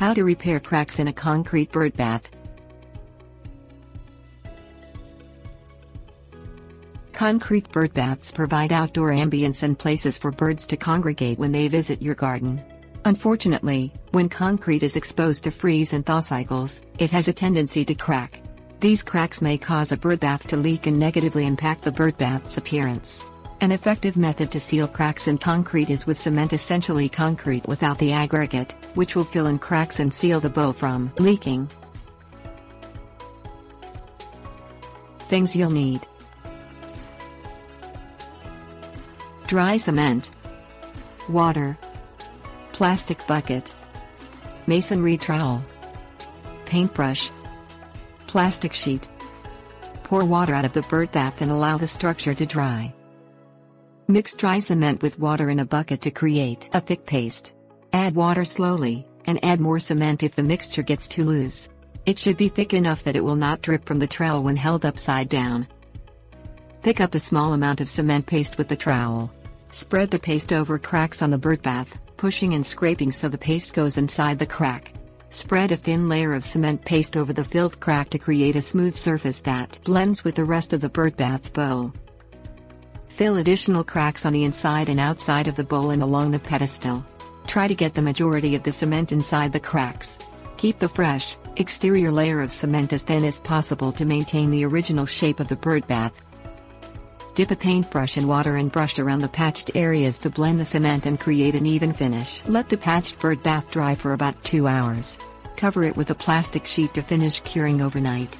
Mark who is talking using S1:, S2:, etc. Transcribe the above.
S1: How to repair cracks in a concrete bird bath. Concrete bird baths provide outdoor ambience and places for birds to congregate when they visit your garden. Unfortunately, when concrete is exposed to freeze and thaw cycles, it has a tendency to crack. These cracks may cause a bird bath to leak and negatively impact the bird bath's appearance. An effective method to seal cracks in concrete is with cement, essentially concrete without the aggregate, which will fill in cracks and seal the bow from leaking. Things you'll need: dry cement, water, plastic bucket, masonry trowel, paintbrush, plastic sheet. Pour water out of the bird bath and allow the structure to dry. Mix dry cement with water in a bucket to create a thick paste. Add water slowly, and add more cement if the mixture gets too loose. It should be thick enough that it will not drip from the trowel when held upside down. Pick up a small amount of cement paste with the trowel. Spread the paste over cracks on the bird bath, pushing and scraping so the paste goes inside the crack. Spread a thin layer of cement paste over the filled crack to create a smooth surface that blends with the rest of the bird bath's bowl. Fill additional cracks on the inside and outside of the bowl and along the pedestal. Try to get the majority of the cement inside the cracks. Keep the fresh, exterior layer of cement as thin as possible to maintain the original shape of the bird bath. Dip a paintbrush in water and brush around the patched areas to blend the cement and create an even finish. Let the patched bird bath dry for about 2 hours. Cover it with a plastic sheet to finish curing overnight.